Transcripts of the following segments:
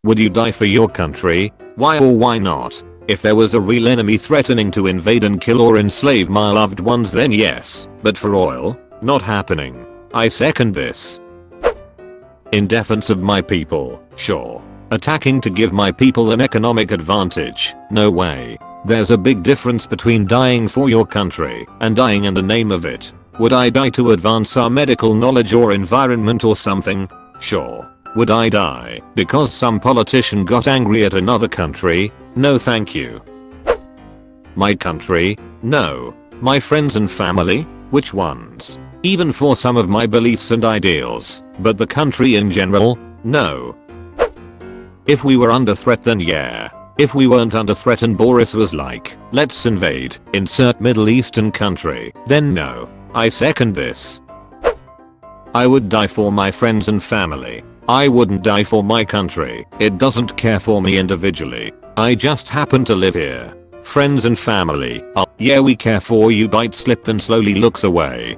Would you die for your country? Why or why not? If there was a real enemy threatening to invade and kill or enslave my loved ones, then yes, but for oil? Not happening. I second this. In defense of my people, sure. Attacking to give my people an economic advantage? No way. There's a big difference between dying for your country and dying in the name of it. Would I die to advance our medical knowledge or environment or something? Sure. Would I die because some politician got angry at another country? No thank you. My country? No. My friends and family? Which ones? Even for some of my beliefs and ideals, but the country in general? No. If we were under threat, then yeah. If we weren't under threat and Boris was like, let's invade, insert Middle Eastern country, then no. I second this. I would die for my friends and family. I wouldn't die for my country. It doesn't care for me individually. I just happen to live here. Friends and family, oh yeah, we care for you. Bite slip and slowly looks away.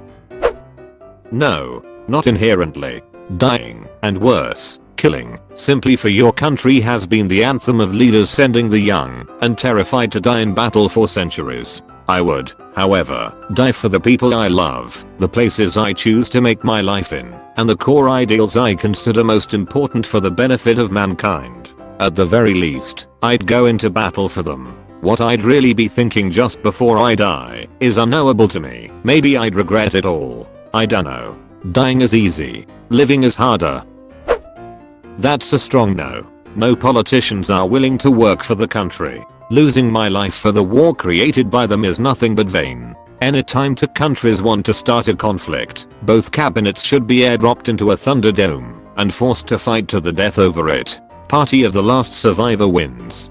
No, not inherently. Dying, and worse, killing, simply for your country has been the anthem of leaders sending the young and terrified to die in battle for centuries. I would, however, die for the people I love, the places I choose to make my life in, and the core ideals I consider most important for the benefit of mankind. At the very least, I'd go into battle for them. What I'd really be thinking just before I die is unknowable to me. Maybe I'd regret it all. I dunno. Dying is easy. Living is harder. That's a strong no. No politicians are willing to work for the country. Losing my life for the war created by them is nothing but vain. Anytime two countries want to start a conflict, both cabinets should be airdropped into a thunderdome and forced to fight to the death over it. Party of the last survivor wins.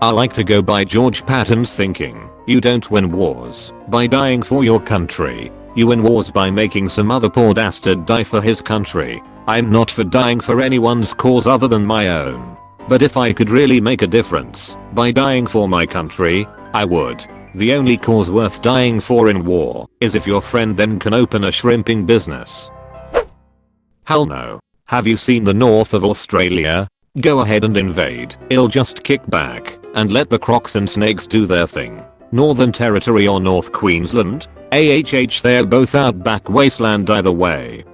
I like to go by George Patton's thinking. You don't win wars by dying for your country. You win wars by making some other poor dastard die for his country. I'm not for dying for anyone's cause other than my own. But if I could really make a difference by dying for my country, I would. The only cause worth dying for in war is if your friend then can open a shrimping business. Hell no. Have you seen the north of Australia? Go ahead and invade. It'll just kick back and let the crocs and snakes do their thing. Northern Territory or North Queensland? They're both outback wasteland either way.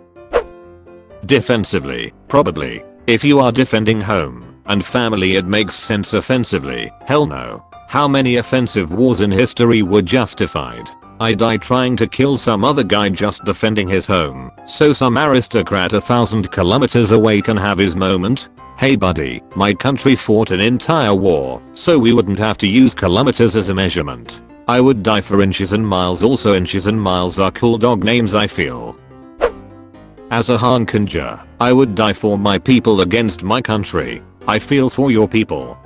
Defensively, probably. If you are defending home and family, it makes sense. Offensively, hell no. How many offensive wars in history were justified? I die trying to kill some other guy just defending his home, so some aristocrat 1,000 kilometers away can have his moment? Hey buddy, my country fought an entire war, so we wouldn't have to use kilometers as a measurement. I would die for inches and miles. Also, inches and miles are cool dog names, I feel. As a Hankinja, I would die for my people against my country. I feel for your people.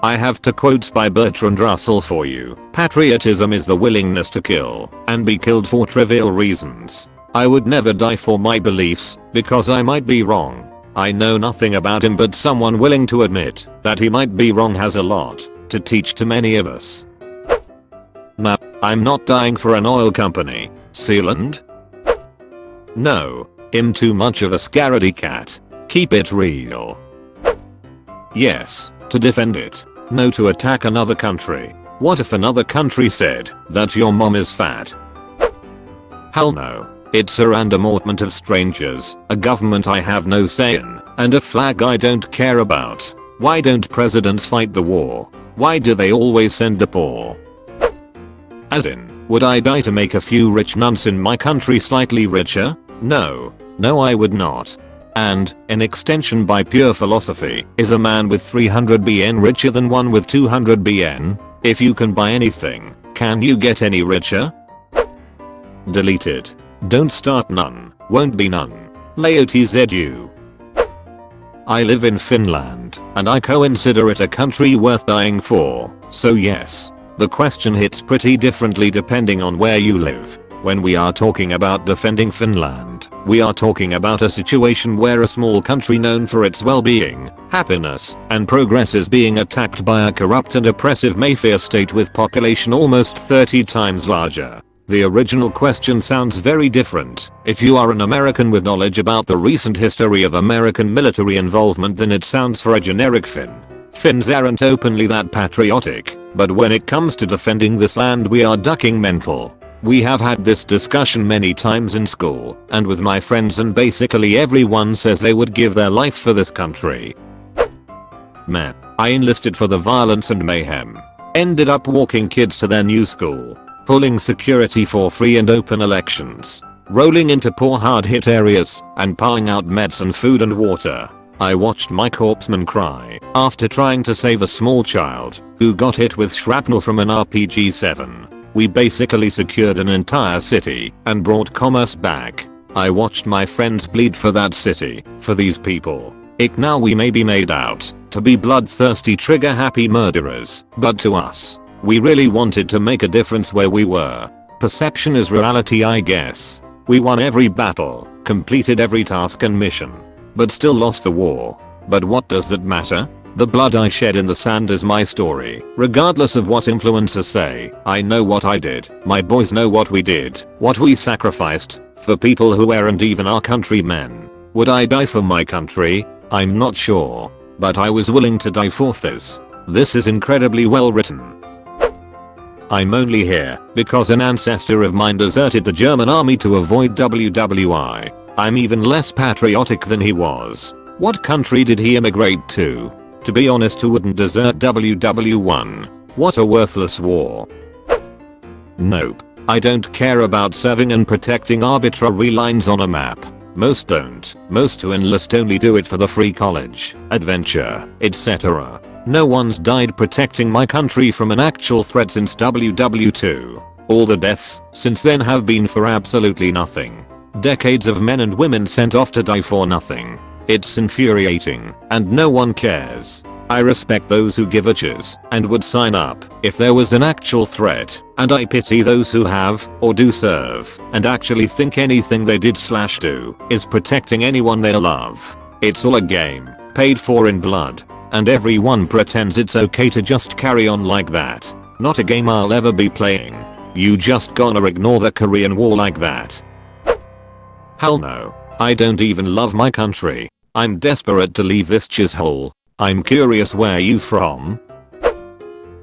I have two quotes by Bertrand Russell for you. Patriotism is the willingness to kill and be killed for trivial reasons. I would never die for my beliefs because I might be wrong. I know nothing about him, but someone willing to admit that he might be wrong has a lot to teach to many of us. Nah, I'm not dying for an oil company. Sealand? No, I'm too much of a scaredy cat. Keep it real. Yes, to defend it. No, to attack another country. What if another country said that your mom is fat? Hell no. It's a random assortment of strangers, a government I have no say in, and a flag I don't care about. Why don't presidents fight the war? Why do they always send the poor? As in, would I die to make a few rich nuns in my country slightly richer? No. No, I would not. And, in extension by pure philosophy, is a man with 300 BN richer than one with 200 BN? If you can buy anything, can you get any richer? Deleted. Don't start none, won't be none. Laotzu. I live in Finland, and I consider it a country worth dying for, so yes. The question hits pretty differently depending on where you live. When we are talking about defending Finland, we are talking about a situation where a small country known for its well-being, happiness, and progress is being attacked by a corrupt and oppressive mafia state with population almost 30 times larger. The original question sounds very different. If you are an American with knowledge about the recent history of American military involvement, then it sounds for a generic Finn. Finns aren't openly that patriotic, but when it comes to defending this land we are ducking mental. We have had this discussion many times in school and with my friends, and basically everyone says they would give their life for this country. Man, I enlisted for the violence and mayhem. Ended up walking kids to their new school, pulling security for free and open elections, rolling into poor hard-hit areas, and pulling out medicine, food and water. I watched my corpsman cry after trying to save a small child who got hit with shrapnel from an RPG-7. We basically secured an entire city and brought commerce back. I watched my friends bleed for that city, for these people. Now we may be made out to be bloodthirsty, trigger-happy murderers, but to us, we really wanted to make a difference where we were. Perception is reality, I guess. We won every battle, completed every task and mission, but still lost the war. But what does that matter? The blood I shed in the sand is my story. Regardless of what influencers say, I know what I did. My boys know what we did, what we sacrificed, for people who aren't even our countrymen. Would I die for my country? I'm not sure. But I was willing to die for this. This is incredibly well written. I'm only here because an ancestor of mine deserted the German army to avoid WWI. I'm even less patriotic than he was. What country did he immigrate to? To be honest, who wouldn't desert WW1? What a worthless war. Nope. I don't care about serving and protecting arbitrary lines on a map. Most don't. Most who enlist only do it for the free college, adventure, etc. No one's died protecting my country from an actual threat since WW2. All the deaths since then have been for absolutely nothing. Decades of men and women sent off to die for nothing. It's infuriating, and no one cares. I respect those who give a cheers and would sign up if there was an actual threat, and I pity those who have or do serve and actually think anything they did/do is protecting anyone they love. It's all a game, paid for in blood, and everyone pretends it's okay to just carry on like that. Not a game I'll ever be playing. You just gonna ignore the Korean War like that? Hell no. I don't even love my country. I'm desperate to leave this hole. I'm curious, where you from?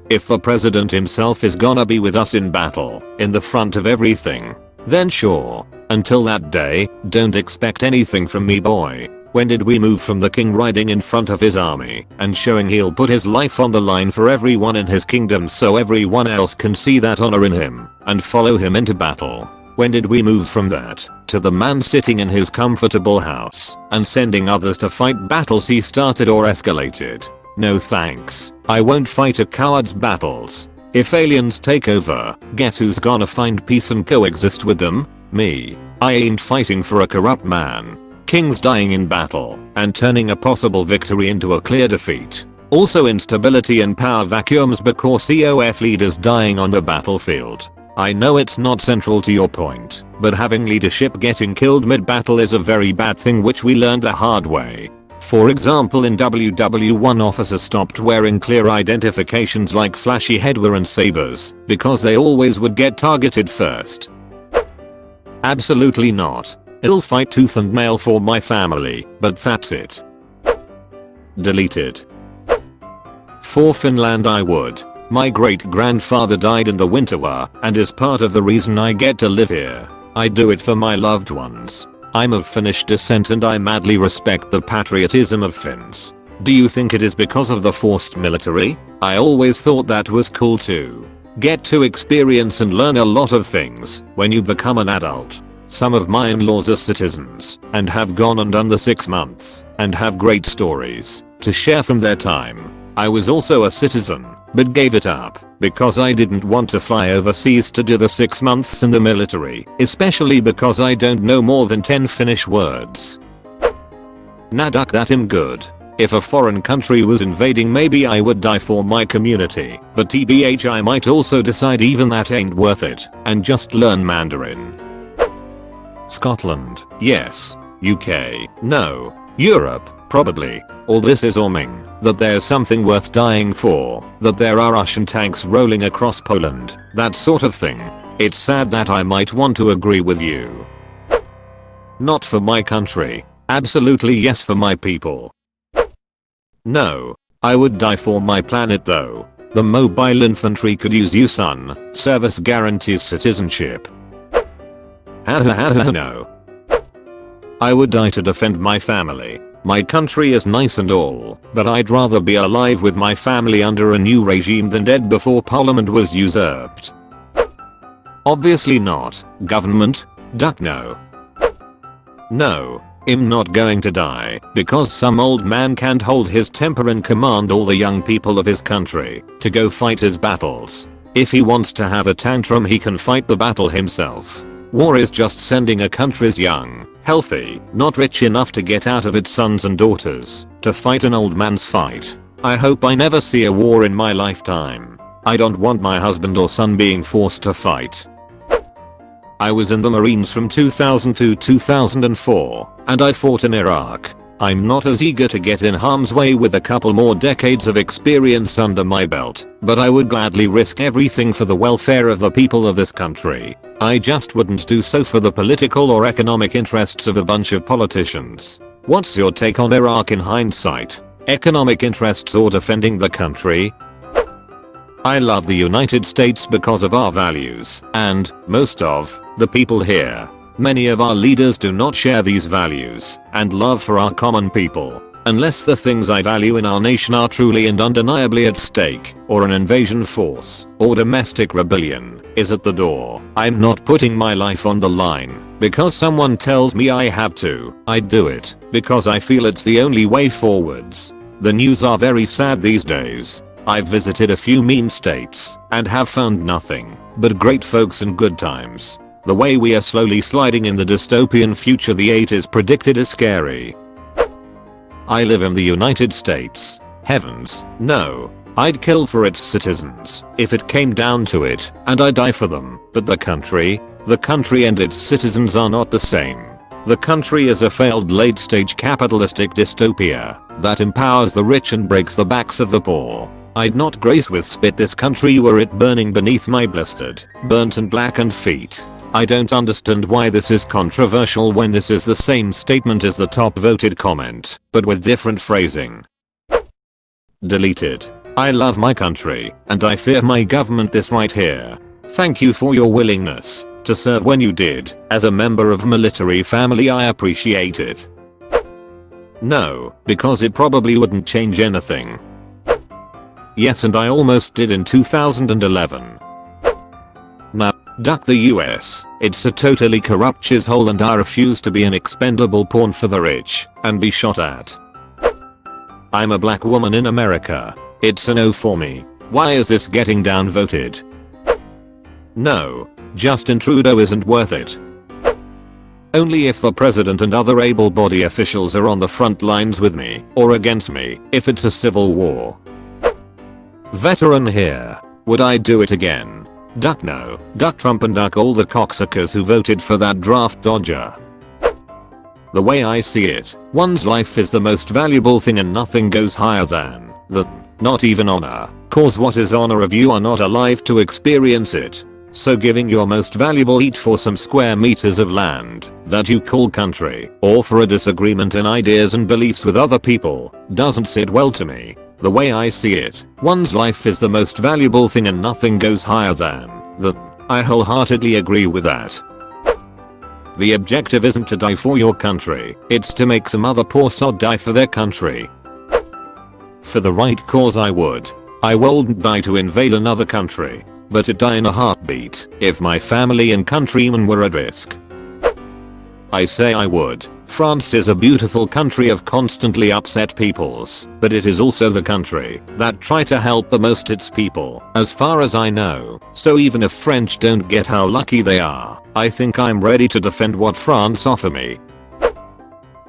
If the president himself is gonna be with us in battle, in the front of everything, then sure. Until that day, don't expect anything from me, boy. When did we move from the king riding in front of his army and showing he'll put his life on the line for everyone in his kingdom so everyone else can see that honor in him and follow him into battle? When did we move from that to the man sitting in his comfortable house and sending others to fight battles he started or escalated? No thanks. I won't fight a coward's battles. If aliens take over, guess who's gonna find peace and coexist with them? Me. I ain't fighting for a corrupt man. Kings dying in battle and turning a possible victory into a clear defeat. Also instability and power vacuums because COF leaders dying on the battlefield. I know it's not central to your point, but having leadership getting killed mid-battle is a very bad thing, which we learned the hard way. For example, in WW1, officers stopped wearing clear identifications like flashy headwear and sabers because they always would get targeted first. Absolutely not. I'll fight tooth and nail for my family, but that's it. Deleted. For Finland I would. My great-grandfather died in the Winter War and is part of the reason I get to live here. I do it for my loved ones. I'm of Finnish descent and I madly respect the patriotism of Finns. Do you think it is because of the forced military? I always thought that was cool too. Get to experience and learn a lot of things when you become an adult. Some of my in-laws are citizens and have gone and done the 6 months and have great stories to share from their time. I was also a citizen, but gave it up because I didn't want to fly overseas to do the 6 months in the military, especially because I don't know more than 10 Finnish words. Nadak that I'm good. If a foreign country was invading, maybe I would die for my community, but TBH I might also decide even that ain't worth it and just learn Mandarin. Scotland, yes. UK, no. Europe, probably. All this is assuming that there's something worth dying for, that there are Russian tanks rolling across Poland, that sort of thing. It's sad that I might want to agree with you. Not for my country. Absolutely yes for my people. No. I would die for my planet though. The mobile infantry could use you son. Service guarantees citizenship. No. I would die to defend my family. My country is nice and all, but I'd rather be alive with my family under a new regime than dead before parliament was usurped. Obviously not. Government? Duck no. No. I'm not going to die because some old man can't hold his temper and command all the young people of his country to go fight his battles. If he wants to have a tantrum he can fight the battle himself. War is just sending a country's young, healthy, not rich enough to get out of its sons and daughters to fight an old man's fight. I hope I never see a war in my lifetime. I don't want my husband or son being forced to fight. I was in the Marines from 2000 to 2004, and I fought in Iraq. I'm not as eager to get in harm's way with a couple more decades of experience under my belt, but I would gladly risk everything for the welfare of the people of this country. I just wouldn't do so for the political or economic interests of a bunch of politicians. What's your take on Iraq in hindsight? Economic interests or defending the country? I love the United States because of our values, and most of the people here. Many of our leaders do not share these values and love for our common people. Unless the things I value in our nation are truly and undeniably at stake, or an invasion force, or domestic rebellion, is at the door, I'm not putting my life on the line because someone tells me I have to. I do it because I feel it's the only way forwards. The news are very sad these days. I've visited a few mean states and have found nothing but great folks and good times. The way we are slowly sliding in the dystopian future the 80s predicted is scary. I live in the United States. Heavens, no. I'd kill for its citizens if it came down to it, and I'd die for them. But the country and its citizens are not the same. The country is a failed late-stage capitalistic dystopia that empowers the rich and breaks the backs of the poor. I'd not grace with spit this country were it burning beneath my blistered, burnt and blackened feet. I don't understand why this is controversial when this is the same statement as the top voted comment, but with different phrasing. Deleted. I love my country, and I fear my government this right here. Thank you for your willingness to serve when you did. As a member of military family I appreciate it. No, because it probably wouldn't change anything. Yes, and I almost did in 2011. Now, duck the US. It's a totally corrupt shithole and I refuse to be an expendable pawn for the rich and be shot at. I'm a black woman in America. It's a no for me. Why is this getting downvoted? No, Justin Trudeau isn't worth it. Only if the president and other able-bodied officials are on the front lines with me or against me if it's a civil war. Veteran here. Would I do it again? Duck no. Duck Trump and duck all the cocksuckers who voted for that draft dodger. The way I see it, one's life is the most valuable thing and nothing goes higher than not even honor. Cause what is honor if you are not alive to experience it? So giving your most valuable each for some square meters of land that you call country or for a disagreement in ideas and beliefs with other people doesn't sit well to me. The way I see it, one's life is the most valuable thing and nothing goes higher than I wholeheartedly agree with that. The objective isn't to die for your country, it's to make some other poor sod die for their country. For the right cause I would. I wouldn't die to invade another country, but to die in a heartbeat if my family and countrymen were at risk. I say I would. France is a beautiful country of constantly upset peoples, but it is also the country that try to help the most its people, as far as I know. So even if French don't get how lucky they are, I think I'm ready to defend what France offer me.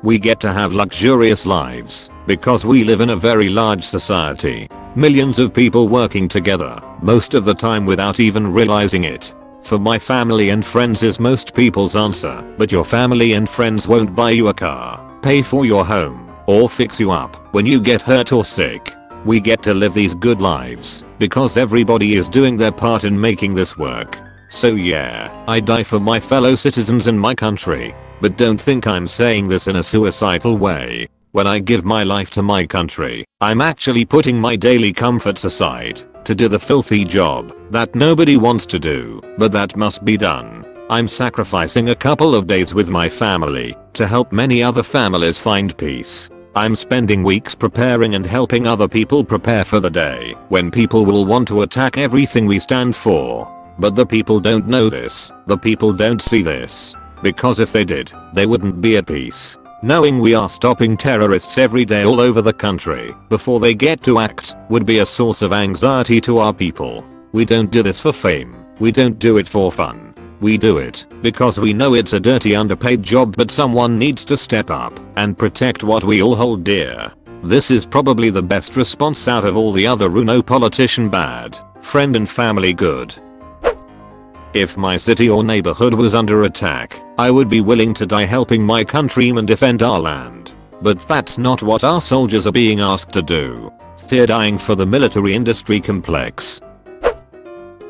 We get to have luxurious lives because we live in a very large society. Millions of people working together, most of the time without even realizing it. For my family and friends is most people's answer, but your family and friends won't buy you a car, pay for your home, or fix you up when you get hurt or sick. We get to live these good lives because everybody is doing their part in making this work. So yeah, I die for my fellow citizens and my country. But don't think I'm saying this in a suicidal way. When I give my life to my country, I'm actually putting my daily comforts aside to do the filthy job that nobody wants to do, but that must be done. I'm sacrificing a couple of days with my family to help many other families find peace. I'm spending weeks preparing and helping other people prepare for the day when people will want to attack everything we stand for. But the people don't know this. The people don't see this. Because if they did, they wouldn't be at peace. Knowing we are stopping terrorists every day all over the country before they get to act would be a source of anxiety to our people. We don't do this for fame. We don't do it for fun. We do it because we know it's a dirty underpaid job, but someone needs to step up and protect what we all hold dear. This is probably the best response out of all the other no politician bad, friend and family good. If my city or neighborhood was under attack, I would be willing to die helping my countrymen defend our land. But that's not what our soldiers are being asked to do. They're dying for the military industry complex.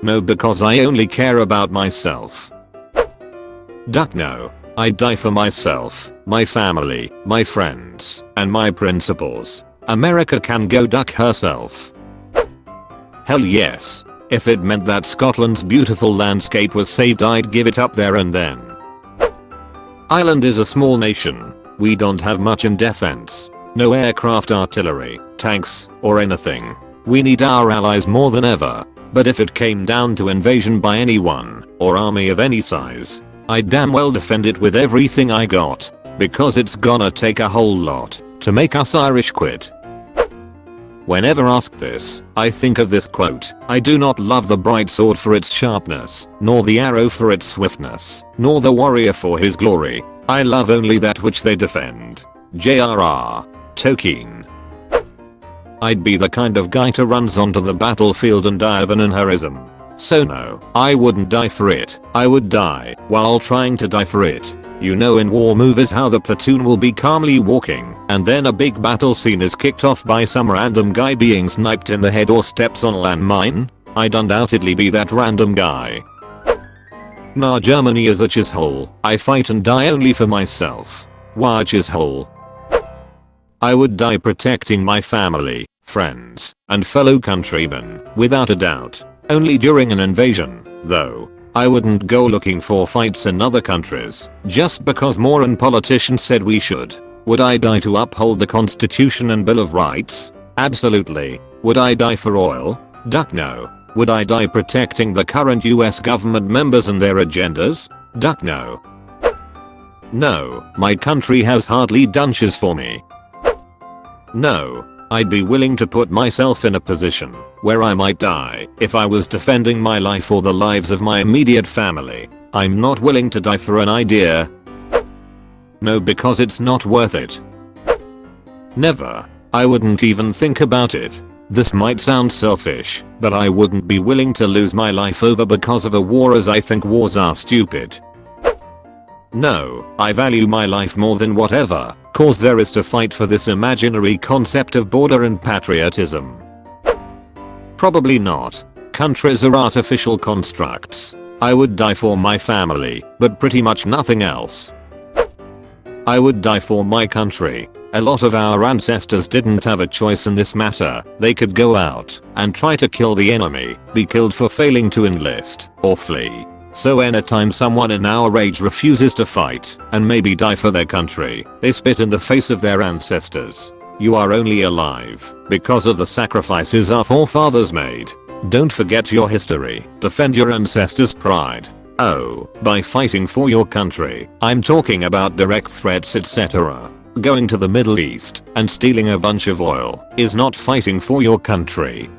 No, because I only care about myself. Duck no. I'd die for myself, my family, my friends, and my principles. America can go duck herself. Hell yes. If it meant that Scotland's beautiful landscape was saved, I'd give it up there and then. Ireland is a small nation. We don't have much in defense. No aircraft, artillery, tanks, or anything. We need our allies more than ever. But if it came down to invasion by anyone, or army of any size, I'd damn well defend it with everything I got. Because it's gonna take a whole lot to make us Irish quit. Whenever asked this, I think of this quote: I do not love the bright sword for its sharpness, nor the arrow for its swiftness, nor the warrior for his glory. I love only that which they defend. J.R.R. Tolkien. I'd be the kind of guy to runs onto the battlefield and die of an aneurysm. So no, I wouldn't die for it. I would die while trying to die for it. You know in war movies how the platoon will be calmly walking and then a big battle scene is kicked off by some random guy being sniped in the head or steps on a landmine? I'd undoubtedly be that random guy. Nah, Germany is a chisshole. I fight and die only for myself. Why chisshole? I would die protecting my family, friends, and fellow countrymen, without a doubt. Only during an invasion, though. I wouldn't go looking for fights in other countries, just because moron politicians said we should. Would I die to uphold the Constitution and Bill of Rights? Absolutely. Would I die for oil? Duck no. Would I die protecting the current US government members and their agendas? Duck no. No, my country has hardly done shiz for me. No. I'd be willing to put myself in a position where I might die if I was defending my life or the lives of my immediate family. I'm not willing to die for an idea. No, because it's not worth it. Never. I wouldn't even think about it. This might sound selfish, but I wouldn't be willing to lose my life over because of a war, as I think wars are stupid. No, I value my life more than whatever cause there is to fight for this imaginary concept of border and patriotism. Probably not. Countries are artificial constructs. I would die for my family, but pretty much nothing else. I would die for my country. A lot of our ancestors didn't have a choice in this matter. They could go out and try to kill the enemy, be killed for failing to enlist, or flee. So anytime someone in our age refuses to fight and maybe die for their country, they spit in the face of their ancestors. You are only alive because of the sacrifices our forefathers made. Don't forget your history. Defend your ancestors' pride. Oh, by fighting for your country, I'm talking about direct threats, etc. Going to the Middle East and stealing a bunch of oil is not fighting for your country.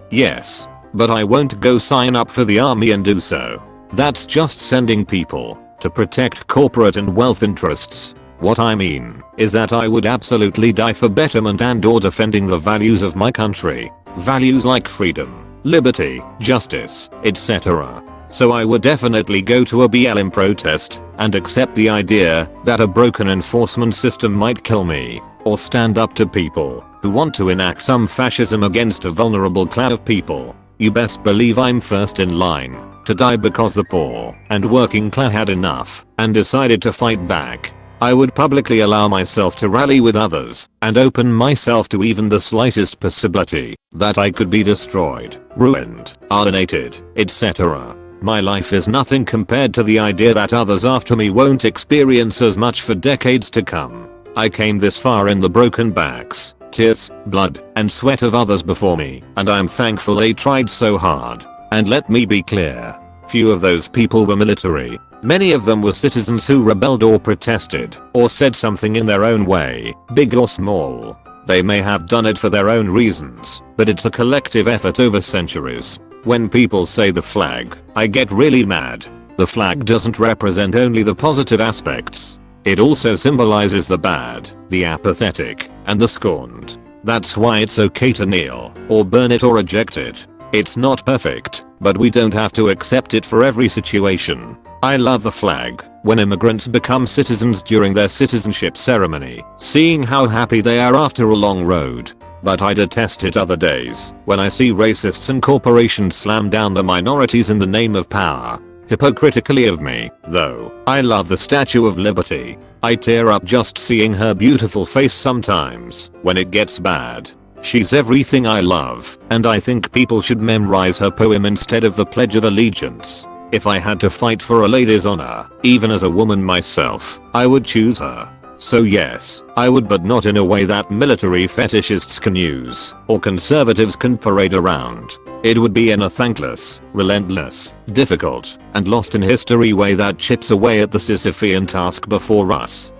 Yes. But I won't go sign up for the army and do so. That's just sending people to protect corporate and wealth interests. What I mean is that I would absolutely die for betterment and/or defending the values of my country. Values like freedom, liberty, justice, etc. So I would definitely go to a BLM protest and accept the idea that a broken enforcement system might kill me, or stand up to people who want to enact some fascism against a vulnerable clan of people. You best believe I'm first in line to die because the poor and working class had enough and decided to fight back. I would publicly allow myself to rally with others and open myself to even the slightest possibility that I could be destroyed, ruined, alienated, etc. My life is nothing compared to the idea that others after me won't experience as much for decades to come. I came this far in the broken backs, tears, blood, and sweat of others before me, and I'm thankful they tried so hard. And let me be clear, few of those people were military. Many of them were citizens who rebelled or protested or said something in their own way, big or small. They may have done it for their own reasons, but it's a collective effort over centuries. When people say the flag, I get really mad. The flag doesn't represent only the positive aspects. It also symbolizes the bad, the apathetic, and the scorned. That's why it's okay to kneel, or burn it or reject it. It's not perfect, but we don't have to accept it for every situation. I love the flag when immigrants become citizens during their citizenship ceremony, seeing how happy they are after a long road. But I detest it other days when I see racists and corporations slam down the minorities in the name of power. Hypocritically of me, though, I love the Statue of Liberty. I tear up just seeing her beautiful face sometimes when it gets bad. She's everything I love, and I think people should memorize her poem instead of the Pledge of Allegiance. If I had to fight for a lady's honor, even as a woman myself, I would choose her. So yes, I would, but not in a way that military fetishists can use, or conservatives can parade around. It would be in a thankless, relentless, difficult, and lost in history way that chips away at the Sisyphean task before us.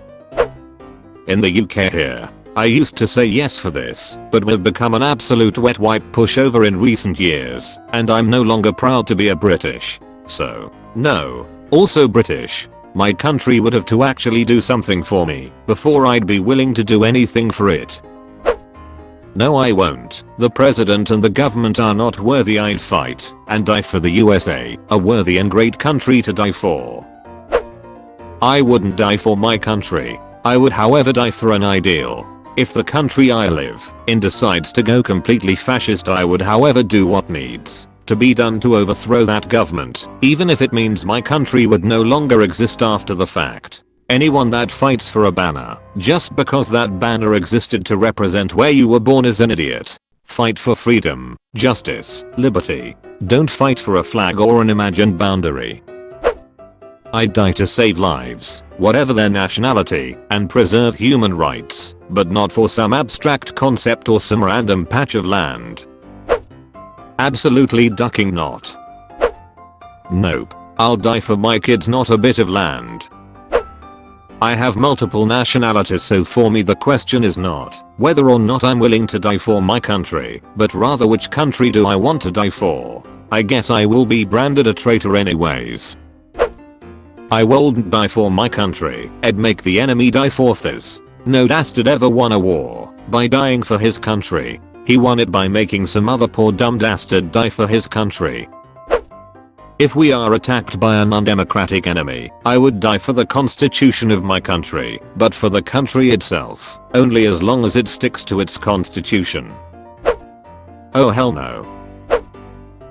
In the UK here, I used to say yes for this, but we've become an absolute wet wipe pushover in recent years, and I'm no longer proud to be a British. So, no. Also British. My country would have to actually do something for me before I'd be willing to do anything for it. No, I won't. The president and the government are not worthy. I'd fight and die for the USA, a worthy and great country to die for. I wouldn't die for my country. I would, however, die for an ideal. If the country I live in decides to go completely fascist, I would, however, do what needs to be done to overthrow that government, even if it means my country would no longer exist after the fact. Anyone that fights for a banner just because that banner existed to represent where you were born is an idiot. Fight for freedom, justice, liberty. Don't fight for a flag or an imagined boundary. I'd die to save lives, whatever their nationality, and preserve human rights, but not for some abstract concept or some random patch of land. Absolutely ducking not. Nope. I'll die for my kids, not a bit of land. I have multiple nationalities, so for me the question is not whether or not I'm willing to die for my country, but rather which country do I want to die for. I guess I will be branded a traitor anyways. I wouldn't die for my country, I'd make the enemy die for theirs. No dastard ever won a war by dying for his country. He won it by making some other poor dumb dastard die for his country. If we are attacked by an undemocratic enemy, I would die for the constitution of my country, but for the country itself, only as long as it sticks to its constitution. Oh hell no.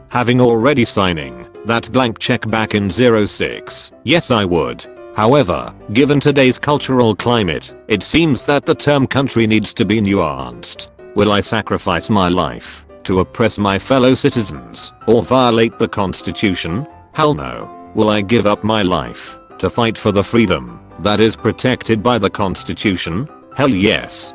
Having already signing that blank check back in 06, yes I would. However, given today's cultural climate, it seems that the term country needs to be nuanced. Will I sacrifice my life to oppress my fellow citizens or violate the constitution? Hell no. Will I give up my life to fight for the freedom that is protected by the constitution? Hell yes.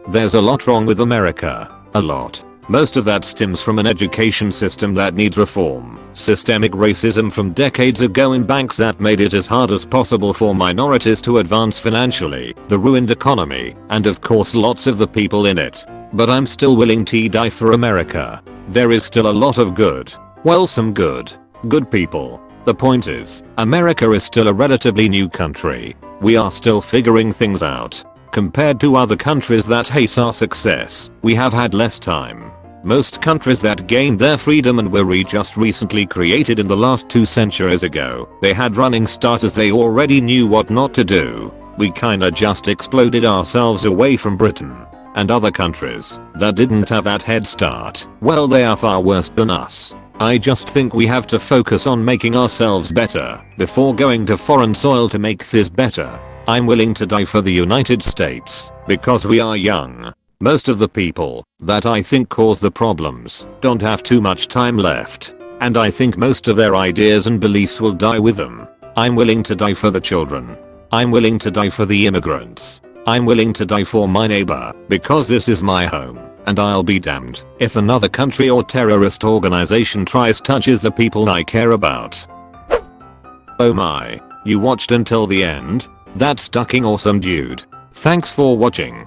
There's a lot wrong with America. A lot. Most of that stems from an education system that needs reform, systemic racism from decades ago in banks that made it as hard as possible for minorities to advance financially, the ruined economy, and of course lots of the people in it. But I'm still willing to die for America. There is still a lot of good. Well, some good people. The point is, America is still a relatively new country. We are still figuring things out. Compared to other countries that hate our success, we have had less time. Most countries that gained their freedom and were just recently created in the last 2 centuries ago, they had running starters, they already knew what not to do. We kinda just exploded ourselves away from Britain. And other countries that didn't have that head start, well, they are far worse than us. I just think we have to focus on making ourselves better before going to foreign soil to make this better. I'm willing to die for the United States because we are young. Most of the people that I think cause the problems don't have too much time left, and I think most of their ideas and beliefs will die with them. I'm willing to die for the children. I'm willing to die for the immigrants. I'm willing to die for my neighbor because this is my home, and I'll be damned if another country or terrorist organization touches the people I care about. Oh my, you watched until the end? That's fucking awesome, dude. Thanks for watching.